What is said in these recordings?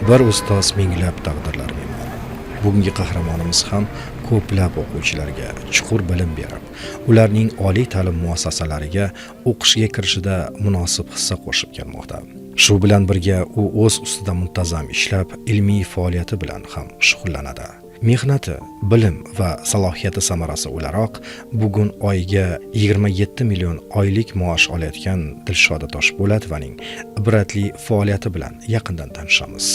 Bir ustoz minglab taqdirlar me'mori. Bugungi qahramonimiz ham ko'plab o'quvchilarga chuqur bilim berib, ularning oliy ta'lim muassasalariga o'qishga kirishida munosib hissa qo'shib kelmoqda. Shu bilan birga u o'z ustida muntazam ishlab, ilmiy faoliyati bilan ham shug'ullanadi. Mehnati, bilim va salohiyati samarasi o'laroq bugun oyiga 27 million oylik maosh olayotgan Dilshoda Toshpo'latovaning ibratli faoliyati bilan yaqindan tanishamiz.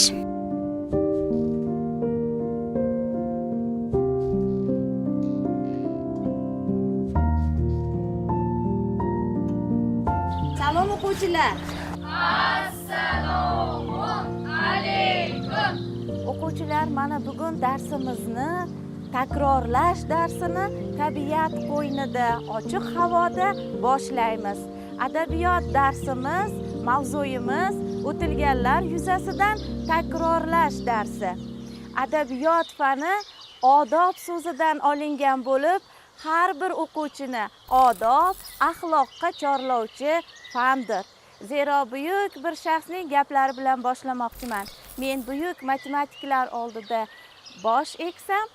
Salom o'quvchilar. Assalomu alaykum. O'quvchilar, mana bugun darsimizni takrorlash darsini tabiat qo'ynida, ochiq havoda boshlaymiz. Adabiyot darsimiz, mavzuyimiz o'tilganlar yuzasidan takrorlash darsi. Adabiyot fani odob so'zidan olingan bo'lib, har bir o'quvchini odob, axloqqa chorlovchi fandir. Zero buyuk bir shaxsning gaplari bilan boshlamoqchiman. Men buyuk matematiklar oldida bosh eksam,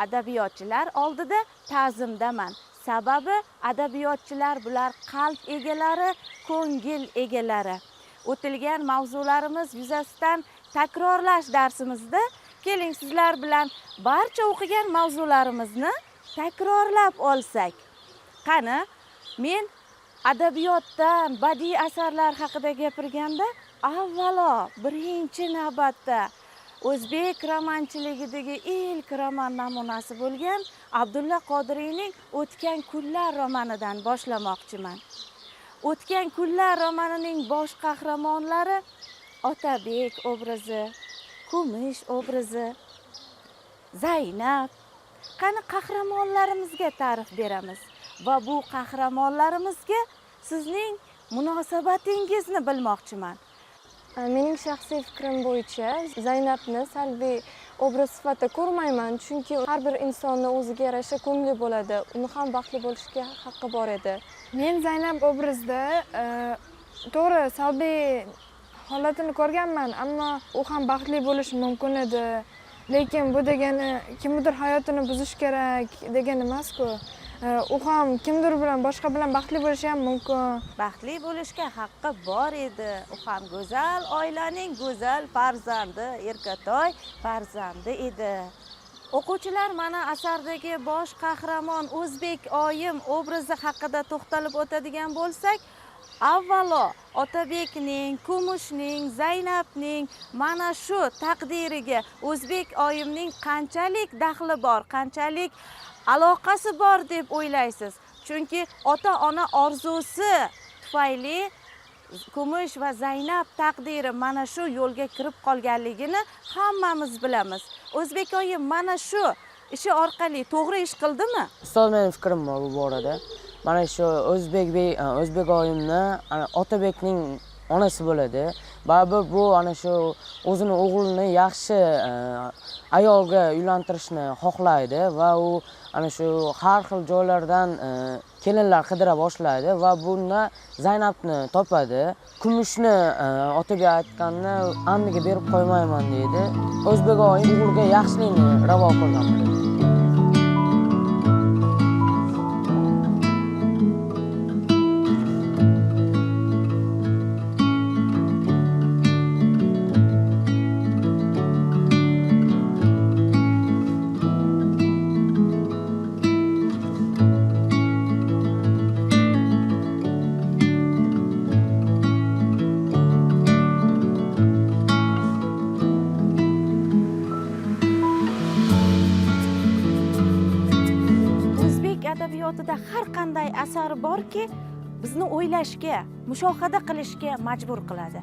adabiyotchilar oldida ta'zimdaman. Sababi adabiyotchilar bular qalb egalari, ko'ngil egalari. O'tilgan mavzularimiz yuzasidan takrorlash darsimizda keling sizlar bilan barcha o'qigan mavzularimizni takrorlab olsak. Qani, men adabiyotdan, badiiy asarlar haqida gapirganda, avvalo birinchi navbatda o'zbek romanchiligidagi ilk roman namunasi bo'lgan Abdulla Qodiriyning O'tgan kunlar romanidan boshlamoqchiman. O'tgan kunlar romanining bosh qahramonlari Otabek obrazi, Kumush obrazi, Zaynab. Qani qahramonlarimizga ta'rif beramiz va bu qahramonlarimizga sizning munosabatingizni bilmoqchiman. Mening shaxsiy fikrim bo'yicha Zaynabni salbiy obraz sifatida ko'rmayman, chunki har bir insonni o'ziga yarasha ko'ngli bo'ladi. Uni ham baxtli bo'lishga haqqi bor edi. Men Zaynab obrazida to'g'ri salbiy holatini ko'rganman, ammo u ham baxtli bo'lishi mumkin edi. Lekin bu degani kimdir hayotini buzish kerak degani emas-ku. U ham kimdir bilan boshqa bilan baxtli bo'lishi ham mumkin. Baxtli bo'lishga haqqi bor edi. U ham go'zal oilaning go'zal farzandi, erkatoy farzandi edi. O'quvchilar, mana asardagi bosh qahramon o'zbek oyim obrazi haqida to'xtalib o'tadigan bo'lsak, avvalo Otabekning, Kumushning, Zaynabning mana shu taqdiriga o'zbek oyimning qanchalik daxli bor, qanchalik aloqasi bor deb o'ylaysiz? Chunki ota-ona orzusi tufayli Kumush va Zaynab taqdiri mana shu yo'lga kirib qolganligini hammamiz bilamiz. O'zbek oyim mana shu ishi orqali to'g'ri ish qildimi? Ustoz, mening fikrim bor bu borada. Mana shu O'zbek oyimni Otabekning onasi bo'ladi. Baribir bu ana shu o'zini o'g'lini yaxshi ayolga uylantirishni xohlaydi va u ana shu har xil joylardan kelinlar qidira boshlaydi va bunda Zaynabni topadi. Kumushni otaga aytganini ammiga berib qo'ymayman deydi. O'zbek oyim o'g'liga yaxshilikni ravo ko'rgan bo'ladi. Adabiyotida har qanday asar borki, bizni o'ylashga, mushohada qilishga majbur qiladi.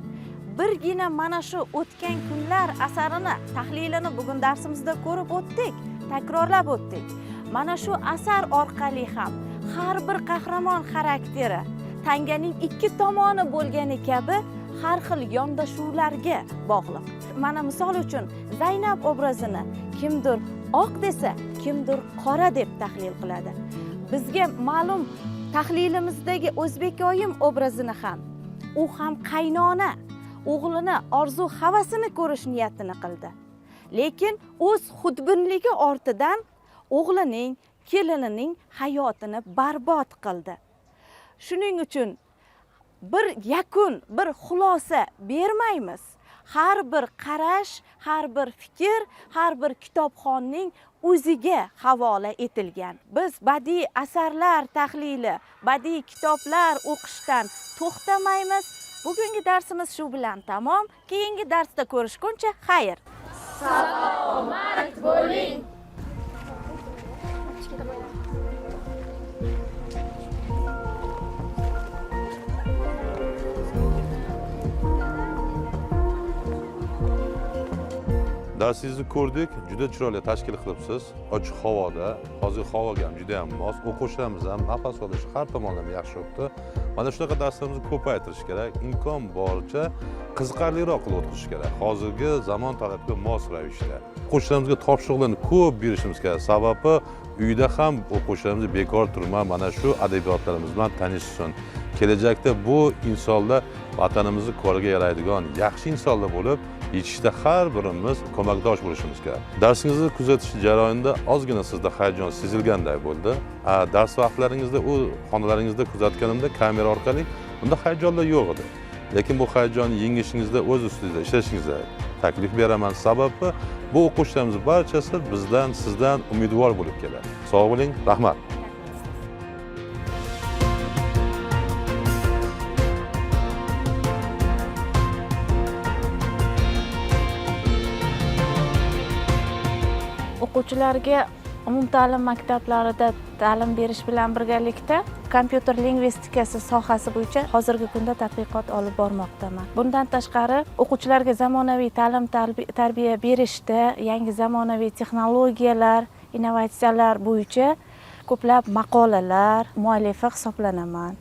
Birgina mana shu O'tgan kunlar asarini tahlilini bugun darsimizda ko'rib o'tdik, takrorlab o'tdik. Mana shu asar orqali ham har bir qahramon xarakteri tanganing ikki tomoni bo'lgani kabi har xil yondashuvlarga bog'liq. Mana misol uchun Zaynab obrazini kimdir oq desa, kimdir qora deb tahlil qiladi. Bizga ma'lum tahlilimizdagi O'zbek oyim obrazini ham, u ham qaynona, o'g'lini orzu havasini ko'rish niyatini qildi. Lekin o'z xudbinligi ortidan o'g'lining, kelinining hayotini barbod qildi. Shuning uchun bir yakun, bir xulosa bermaymiz. Har bir qarash, har bir fikr, har bir kitobxonning o'ziga havola etilgan. Biz badiiy asarlar tahlili, badiiy kitoblar o'qishdan to'xtamaymiz. Bugungi darsimiz shu bilan tamom. Keyingi darsda ko'rishguncha xayr. Salomat bo'ling. Darsingizni ko'rdik, juda chiroyli tashkil qilibsiz. Ochiq havoda, hozir havoga ham juda ham mos, o'quvchilarimiz ham nafas olishi har tomonlama yaxshi o'tdi. Mana shunaqa darslarimizni ko'paytirish kerak, imkon boricha qiziqarliroq qilib o'tkazish kerak. Hozirgi zamon talabiga mos ravishda. O'quvchilarimizga topshiriqlarni ko'p berishimiz kerak. Sababi uyda ham o'quvchilarimiz bekor turmay mana shu adabiyotlarimiz bilan tanishsin. Kelajakda bu insonlar vatanimizni ko'rga yaraydigan yaxshi insonlar bo'lib, yetishda har birimiz ko'makdosh bo'lishimiz kerak. Darsingizni kuzatish jarayonida ozgina sizda hayajon sezilganday bo'ldi. Dars vaqtlaringizda u xonalaringizda kuzatganimda kamera orqali bunda hayajonlar yo'q edi. Lekin bu hayajonni yengishingizda o'z ustingizda ishlashingizga taklif beraman. Sababi bu o'quvchilarimiz barchasi bizdan, sizdan umidvor bo'lib keladi. Sog' bo'ling, rahmat. O'quvchilarga umumta'lim maktablarida ta'lim berish bilan birgalikda kompyuter lingvistikasi sohasi bo'yicha hozirgi kunda tadqiqot olib bormoqdaman. Bundan tashqari, o'quvchilarga zamonaviy ta'lim tarbiya berishda yangi zamonaviy texnologiyalar, innovatsiyalar bo'yicha ko'plab maqolalar muallifi hisoblanaman.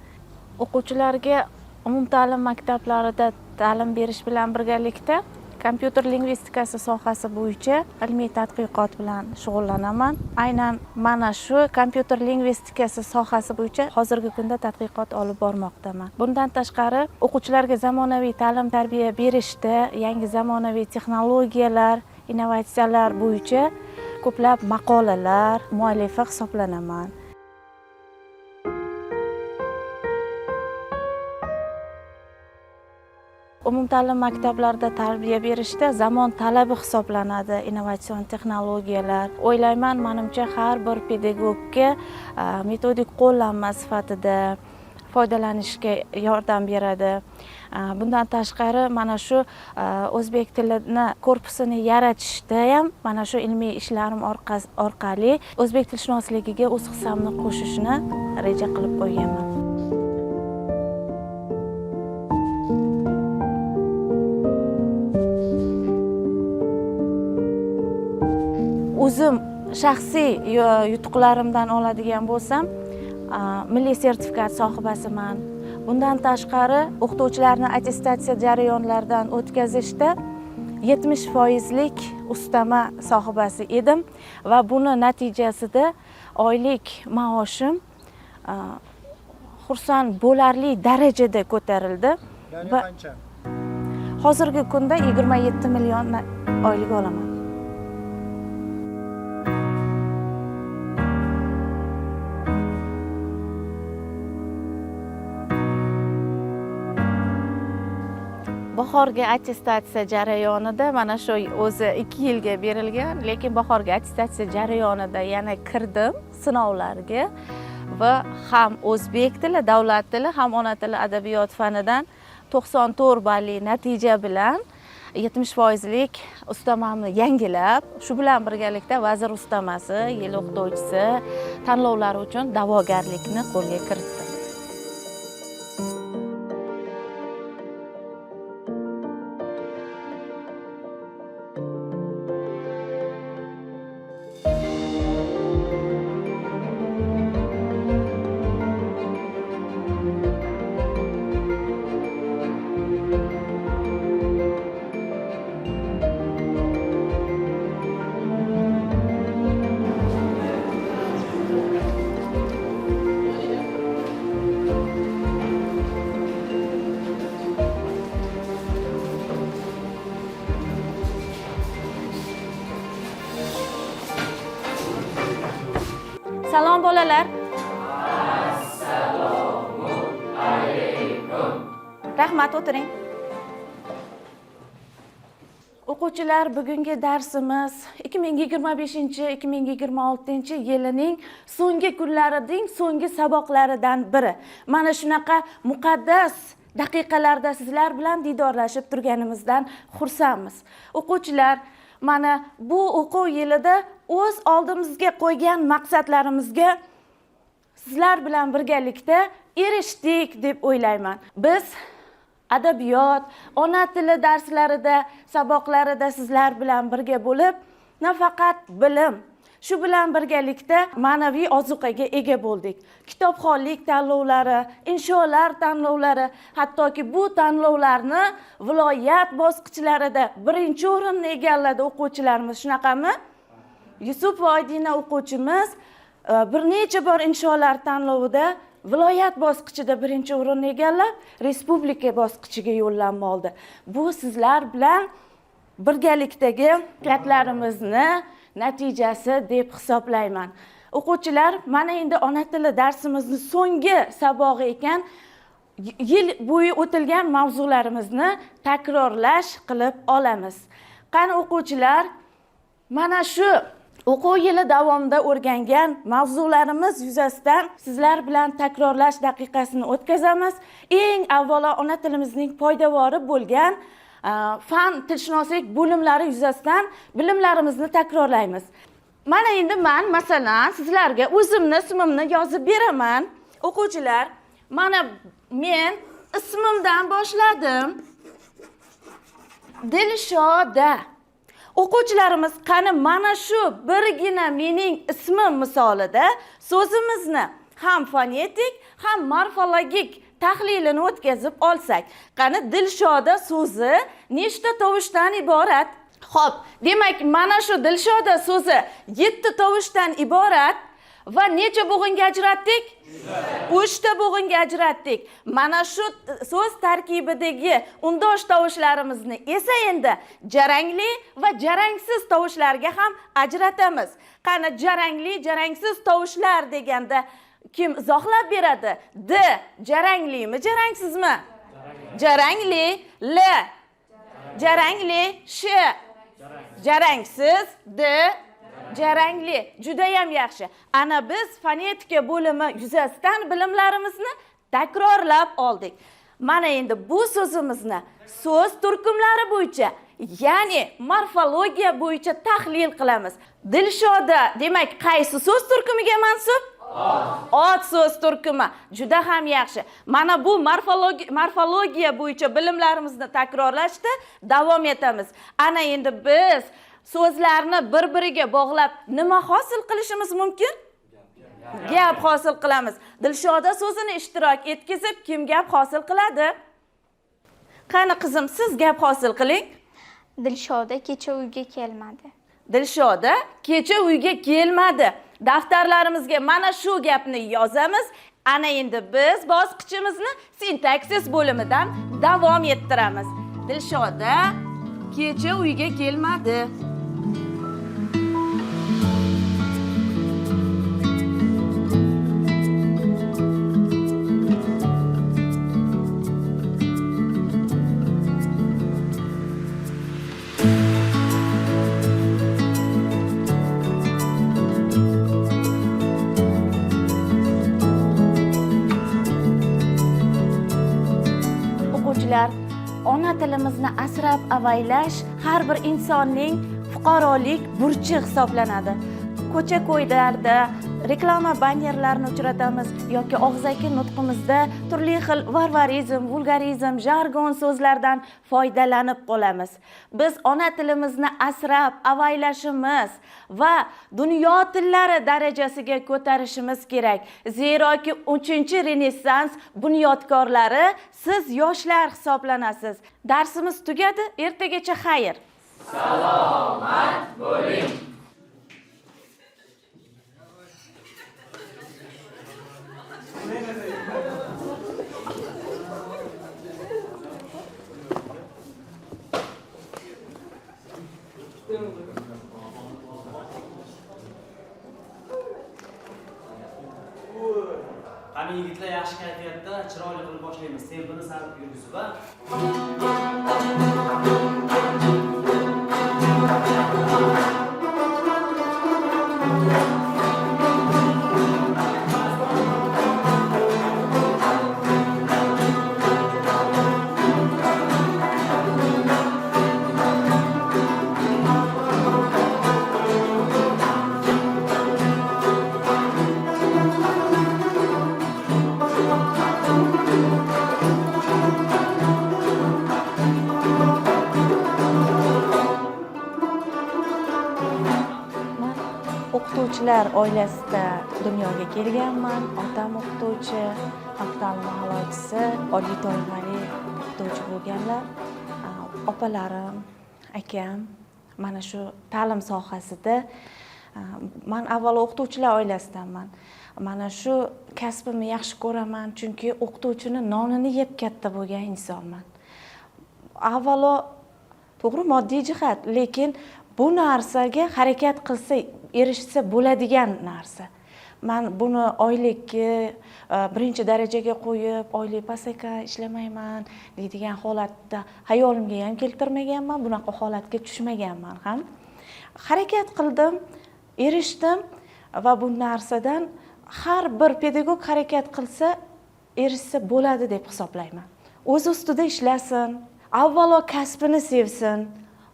O'quvchilarga umumta'lim maktablarida ta'lim berish bilan birgalikda kompyuter lingvistikasi sohasi bo'yicha ilmiy tadqiqot bilan shug'ullanaman. Aynan mana shu kompyuter lingvistikasi sohasi bo'yicha hozirgi kunda tadqiqot olib bormoqdaman. Bundan tashqari, o'quvchilarga zamonaviy ta'lim tarbiya berishda yangi zamonaviy texnologiyalar, innovatsiyalar bo'yicha ko'plab maqolalar muallifi hisoblanaman. Umumta'lim maktablarida tarbiya berishda zamon talabi hisoblanadi innovatsion texnologiyalar. O'ylayman, menimcha har bir pedagogga metodik qo'llanma sifatida foydalanishga yordam beradi. Bundan tashqari, mana shu o'zbek tilini korpusini yaratishda ham mana shu ilmiy ishlarim orqali o'zbek tilshunosligiga o'z hissamni qo'shishni reja qilib qo'yganman. O'zim shaxsiy yutuqlarimdan oladigan bo'lsam, milliy sertifikat sohibasiman. Bundan tashqari, o'qituvchilarni attestatsiya jarayonlaridan o'tkazishda 70% ustama sohibasi edim va buni natijasida oylik maoshim xursand bo'larli darajada ko'tarildi. Ya'ni qancha? Hozirgi kunda 27 million oylik olaman. Bahorgi attestatsiya jarayonida mana shu o'zi 2 yilga berilgan, lekin bahorgi attestatsiya jarayonida yana kirdim sinovlarga va ham o'zbek tili, davlat tili, ham ona tili adabiyot fanidan 94 balli natija bilan 70% ustamamni yangilab, shu bilan birgalikda vazir ustamasi, yil o'qituvchisi tanlovlari uchun da'vogarlikni qo'lga kiritdim. Rahmat, o'tiring. O'quvchilar, bugungi darsimiz 2025-2026 yilining so'nggi kunlarining so'nggi saboqlaridan biri. Mana shunaqa muqaddas daqiqalarda sizlar bilan didorlashib turganimizdan xursandmiz. O'quvchilar, mana bu o'quv yilida o'z oldimizga qo'ygan maqsadlarimizga sizlar bilan birgalikda erishdik deb o'ylayman. Biz adabiyot, ona tili darslarida, saboqlarida sizlar bilan birga bo'lib, nafaqat bilim, shu bilan birgalikda ma'naviy ozuqaga ega bo'ldik. Kitobxonlik tanlovlari, insholar tanlovlari, hattoki bu tanlovlarni viloyat bosqichlarida birinchi o'rinni egalladi o'quvchilarimiz. Shunaqami? Yusuf Voydina o'quvchimiz bir necha bor insholar tanlovida viloyat bosqichida birinchi o'rinni egallab, respublika bosqichiga yo'llanma oldi. Bu sizlar bilan birgalikdagi harakatlarimizni natijasi deb hisoblayman. O'quvchilar, mana endi ona tili darsimizni so'nggi sabog'i ekan, yil bo'yi o'tilgan mavzularimizni takrorlash qilib olamiz. Qani o'quvchilar, mana shu o'quv yili davomida o'rgangan mavzularimiz yuzasidan sizlar bilan takrorlash daqiqasini o'tkazamiz. Eng avvalo ona tilimizning poydevori bo'lgan fan tilshunoslik bo'limlari yuzasidan bilimlarimizni takrorlaymiz. Mana endi men masalan sizlarga o'zimni ismimni yozib beraman. O'quvchilar, mana men ismimdan boshladim. Dilshoda. O'quvchilarimiz, qani mana shu birgina mening ismim misolida so'zimizni ham fonetik, ham morfologik tahlilini o'tkazib olsak, qani Dilshoda so'zi nechta tovushdan iborat? Xo'p, demak, mana shu Dilshoda so'zi 7 tovushdan iborat va necha bo'g'inga ajratdik? 3 ta bo'g'inga ajratdik. Mana shu so'z tarkibidagi undosh tovushlarimizni esa endi jarangli va jarangsiz tovushlarga ham ajratamiz. Qani jarangli, jarangsiz tovushlar deganda kim izohlab beradi? D jaranglimi, jarangsizmi? Jarangli. L jarangli. Sh jarangsiz. D jarangli. Juda ham yaxshi. Ana biz fonetika bo'limi yuzasidan bilimlarimizni takrorlab oldik. Mana endi bu so'zimizni so'z turkumlari bo'yicha, ya'ni morfologiya bo'yicha tahlil qilamiz. Dilshoda demak qaysi so'z turkumiga mansub? Ot so'z turkumi. Juda ham yaxshi. Mana bu morfologiya bo'yicha bilimlarimizni takrorlashda davom etamiz. Ana endi biz so'zlarni bir-biriga bog'lab nima hosil qilishimiz mumkin? Gap hosil qilamiz. Dilshoda so'zini ishtirok etkizib kim gap hosil qiladi? Qani qizim, siz gap hosil qiling. Dilshoda kecha uyga kelmadi. Dilshoda kecha uyga kelmadi. Daftarlarimizga mana shu gapni yozamiz. Ana endi biz bosqichimizni sintaksis bo'limidan davom ettiramiz. Dilshoda kecha uyga kelmadi. Ona tilimizni asrab avaylash har bir insonning fuqarolik burchi hisoblanadi. Ko'cha-ko'ylarda reklama bannerlarini uchratamiz yoki og'zaki nutqimizda turli xil varvarizm, vulgarizm, jargon so'zlardan foydalanib qolamiz. Biz ona tilimizni asrab avaylashimiz va dunyo tillari darajasiga ko'tarishimiz kerak. Zeroki 3-renessans bunyodkorlari siz yoshlar hisoblanasiz. Darsimiz tugadi. Ertagacha xayr. Salomat bo'ling. Qani yigitlar, yaxshi kayfiyatda? chiroyli qilib boshlaymiz. Tempini sal yurgizib va o'qituvchilar oilasida dunyoga kelganman. Otam o'qituvchi, xalq ta'limi a'lochisi, oliy toifali o'qituvchi bo'lganlar. Opalarim, akam mana shu ta'lim sohasida. Men avvalo o'qituvchilar oilasidanman. Mana shu kasbimni yaxshi ko'raman, chunki o'qituvchini nonini yeb katta bo'lgan insonman. Avvalo to'g'ri moddiy jihat, lekin bu narsaga harakat qilsa erishsa bo'ladigan narsa. Men buni oylikka birinchi darajaga qo'yib, oylik pasaka ishlamayman deydigan holatda hayolimga ham keltirmaganman, bunaqa holatga tushmaganman ham. Harakat qildim, erishdim va bu narsadan har bir pedagog harakat qilsa erishsa bo'ladi deb hisoblayman. O'z ustida ishlasin, avvalo kasbini sevsin,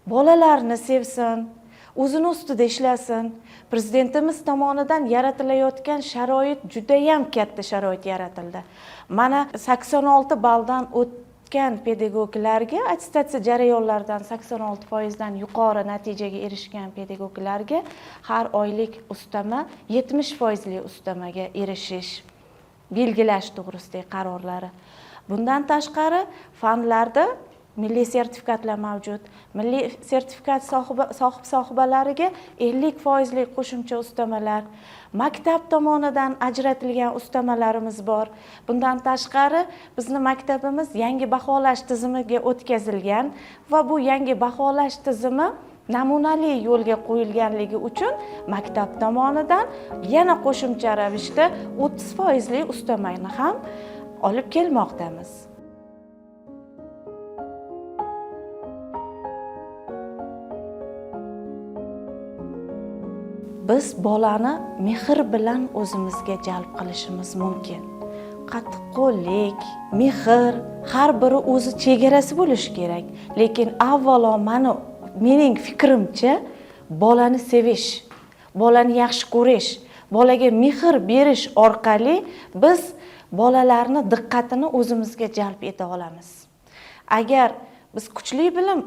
bolalarni sevsin, o'zini ustida ishlasin. Prezidentimiz tomonidan yaratilayotgan sharoit juda ham katta sharoit yaratildi. Mana 86 balldan o'tgan pedagoglarga, attestatsiya jarayonlaridan 86% dan yuqori natijaga erishgan pedagoglarga har oylik ustama 70% ustamaga erishish, belgilash to'g'risidagi qarorlari. Bundan tashqari fanlarda milliy sertifikatlar mavjud. Milliy sertifikat sohibalariga 50% qo'shimcha ustamalar, maktab tomonidan ajratilgan ustamalarimiz bor. Bundan tashqari bizning maktabimiz yangi baholash tizimiga o'tkazilgan va bu yangi baholash tizimi namunali yo'lga qo'yilganligi uchun maktab tomonidan yana qo'shimcha ravishda 30% ustamani ham olib kelmoqdamiz. Biz bolani mehr bilan o'zimizga jalb qilishimiz mumkin. Qattiqqo'llik, mehr har biri o'zi chegarasi bo'lishi kerak. Lekin avvalo mening fikrimcha bolani sevish, bolani yaxshi ko'rish, bolaga mehr berish orqali biz bolalarni diqqatini o'zimizga jalb eta olamiz. Agar biz kuchli bilim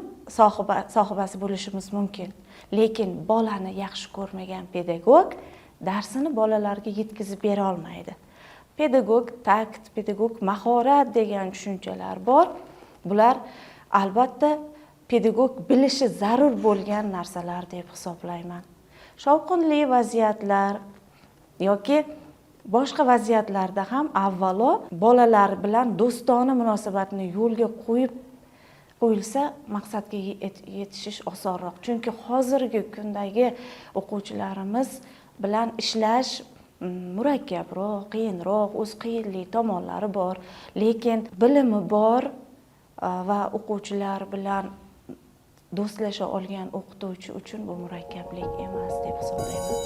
sohibasi bo'lishimiz mumkin, lekin bolani yaxshi ko'rmagan pedagog darsini bolalarga yetkazib bera olmaydi. Pedagog takt, pedagog mahorat degan tushunchalar bor. Bular albatta pedagog bilishi zarur bo'lgan narsalar deb hisoblayman. Shovqinli vaziyatlar yoki boshqa vaziyatlarda ham avvalo bolalar bilan do'stona munosabatni yo'lga qo'yilsa maqsadga yetishish osonroq. Chunki hozirgi kundagi o'quvchilarimiz bilan ishlash murakkabroq, qiyinroq, o'z qiyinli tomonlari bor, lekin bilimi bor va o'quvchilar bilan do'stlasha olgan o'qituvchi uchun bu murakkablik emas deb hisoblayman.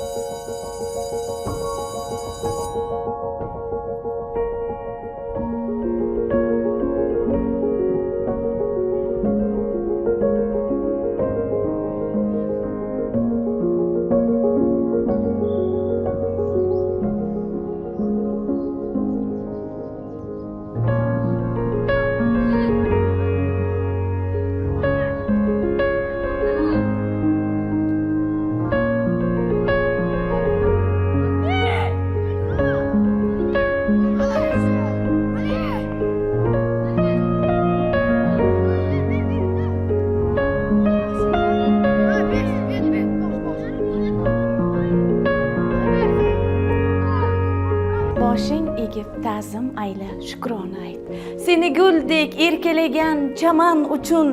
Boshing egib ta'zim ayla, shukrona ayt. Seni guldek erkalagan chaman uchun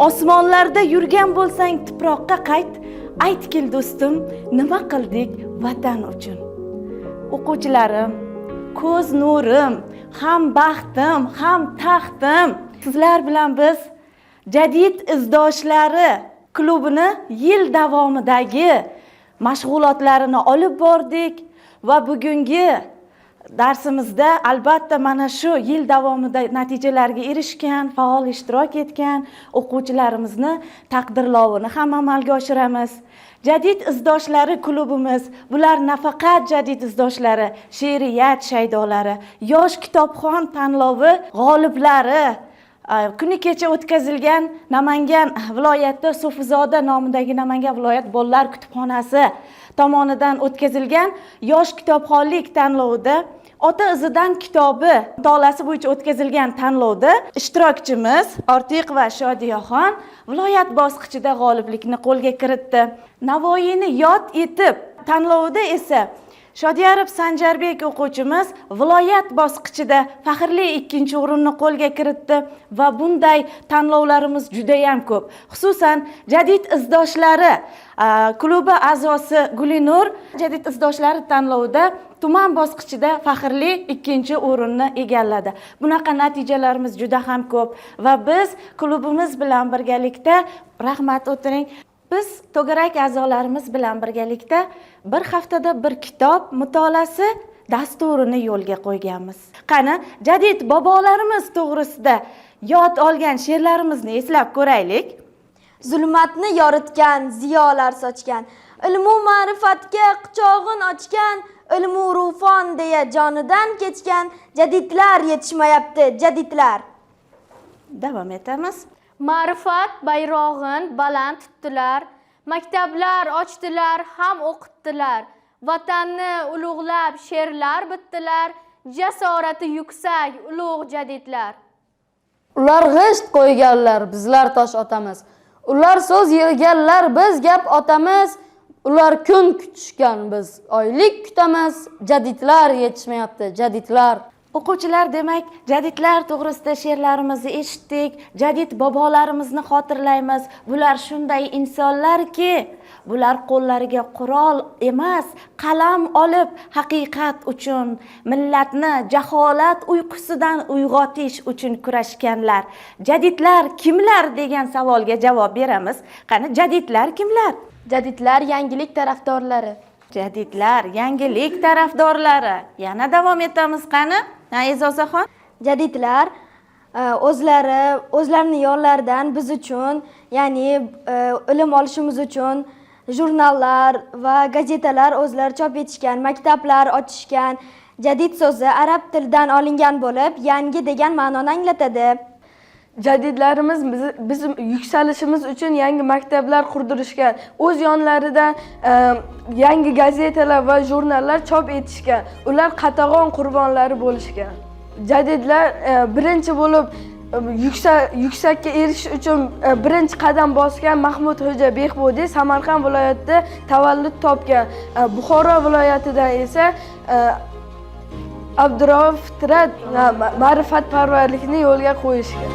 osmonlarda yurgan bo'lsang tuproqqa qayt. Aytgil do'stim, nima qildik vatan uchun. O'quvchilarim, ko'z nurim, ham baxtim, ham taxtim. Sizlar bilan biz Jadid izdoshlari klubini yil davomidagi mashg'ulotlarini olib bordik va bugungi darsimizda albatta mana shu yil davomida natijalarga erishgan, faol ishtirok etgan o'quvchilarimizni taqdirlovini ham amalga oshiramiz. Jadid izdoshlari klubimiz, bular nafaqat Jadid izdoshlari, she'riyat shaydolari, yosh kitobxon tanlovi g'oliblari, kuni kecha o'tkazilgan Namangan viloyati So'fizoda nomidagi Namangan viloyat bolalar kutubxonasi tomonidan o'tkazilgan yosh kitobxonlik tanlovida Ota izidan kitobi mutolaasi bo'yicha o'tkazilgan tanlovda ishtirokchimiz Ortiq va Shodiyaxon viloyat bosqichida g'oliblikni qo'lga kiritdi. Navoiyni yod etib tanlovida esa Shodiyarov Sanjarbek o'quvchimiz viloyat bosqichida faxrli 2-o'rinni qo'lga kiritdi va bunday tanlovlarimiz juda ham ko'p. Xususan Jadid izdoshlari klubi a'zosi Gulinur Jadid izdoshlari tanlovida tuman bosqichida faxrli 2-o'rinni egalladi. Bunaqa natijalarimiz juda ham ko'p va biz klubimiz bilan birgalikda rahmat o'tiring. Biz to'garak a'zolarimiz bilan birgalikda bir haftada bir kitob mutolaasi dasturini yo'lga qo'yganmiz. Qani, Jadid bobolarimiz to'g'risida yod olgan she'rlarimizni eslab ko'raylik. Zulmatni yoritgan, ziyolar sochgan, ilmu ma'rifatga quchog'in ochgan, ilmu rufon deya jonidan kechgan jadidlar yetishmayapti, jadidlar. Davom etamiz. Ma'rifat bayrog'in baland tutdilar, maktablar ochdilar, ham o'qitdilar, vatanni ulug'lab she'rlar bitdilar, jasorati yuksak ulug' jadidlar. Ular g'isht qo'yganlar, bizlar tosh otamiz. Ular so'z yig'ganlar, biz gap otamiz. Ular kun kutishgan, biz oylik kutamiz. Jadidlar yetishmayapti, jadidlar. O'quvchilar, demak, jadidlar to'g'risida she'rlarimizni eshitdik, jadid bobolarimizni xotirlaymiz. Bular shunday insonlarki, bular qo'llariga qurol emas, qalam olib haqiqat uchun, millatni jaholat uyqusidan uyg'otish uchun kurashganlar. Jadidlar kimlar degan savolga javob beramiz. Qani, jadidlar kimlar? Jadidlar yangilik tarafdorlari. Jadidlar yangilik tarafdorlari. Yana davom etamiz qani? Azizaxon? Jadidlar o'zlarini yo'llaridan biz uchun, ya'ni ilm olishimiz uchun jurnallar va gazetalar o'zlari chop etishgan, maktablar ochishgan. Jadid so'zi arab tilidan olingan bo'lib, yangi degan ma'noni anglatadi. Jadidlarimiz biz yuksalishimiz uchun yangi maktablar qurdirishgan, o'z yonlaridan yangi gazetalar va jurnallar chop etishgan. Ular qatag'on qurbonlari bo'lishgan. Jadidlar birinchi bo'lib yuksakka erishish uchun birinchi qadam bosgan Mahmud Xo'ja Behbudiy Samarqand viloyatida tavallud topgan. Buxoro viloyatidan esa Abdurauf Fitrat ma'rifatparvarlikni yo'lga qo'yishgan.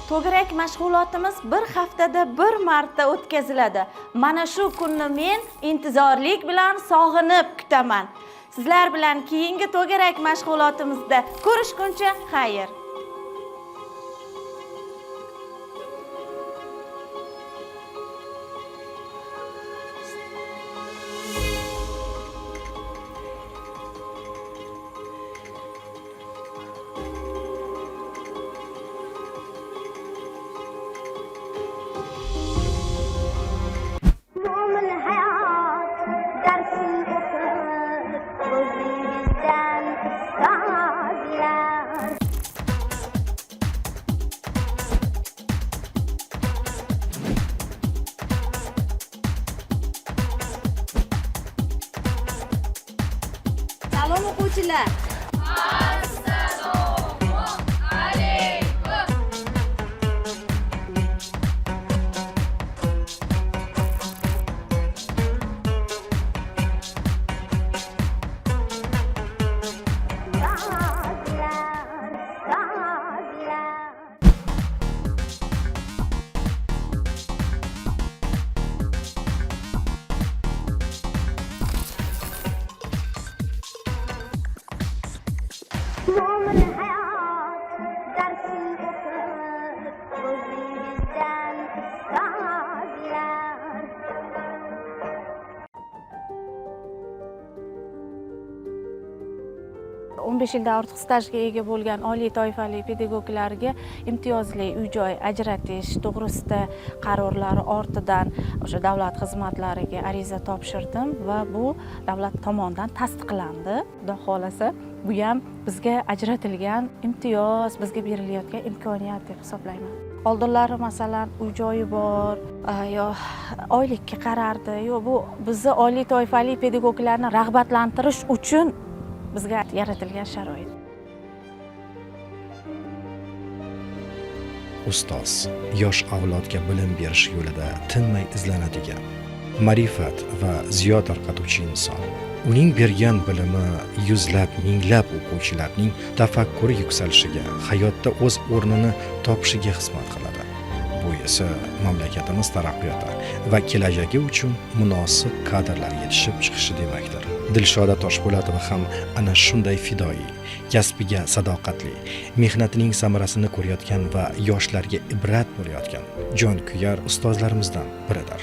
To'garak mashg'ulotimiz bir haftada bir marta o'tkaziladi. Mana shu kunni men intizorlik bilan sog'inib kutaman. Sizlar bilan keyingi to'garak mashg'ulotimizda ko'rishguncha xayr. Salom o'quvchilar. 15 yildan ortiq stajga ega bo'lgan oliy toifali pedagoglarga imtiyozli uy-joy ajratish to'g'risida qarorlari ortidan o'sha davlat xizmatlariga ariza topshirdim va bu davlat tomonidan tasdiqlandi. Xudo xolasa, bu ham bizga ajratilgan imtiyoz, bizga berilayotgan imkoniyat deb hisoblayman. Oldinlari masalan uy-joyi bor, yo oylikka qarardi, yo bu bizni oliy toifali pedagoglarni rag'batlantirish uchun bizga yaratilgan sharoit. Ustoz yosh avlodga bilim berish yo'lida tinmay izlanadigan, ma'rifat va ziyo tarqatuvchi inson. Uning bergan bilimi yuzlab, minglab o'quvchilarning tafakkuri yuksalishiga, hayotda o'z o'rnini topishiga xizmat qiladi. Bu esa mamlakatimiz taraqqiyoti va kelajagi uchun munosib kadrlar yetishib chiqishi demakdir. Dilshoda Toshpo'latova ham ana shunday fidoyi, kasbiga sadoqatli, mehnatining samarasini ko'rayotgan va yoshlarga ibrat bo'layotgan jonkuyar ustozlarimizdan biridir.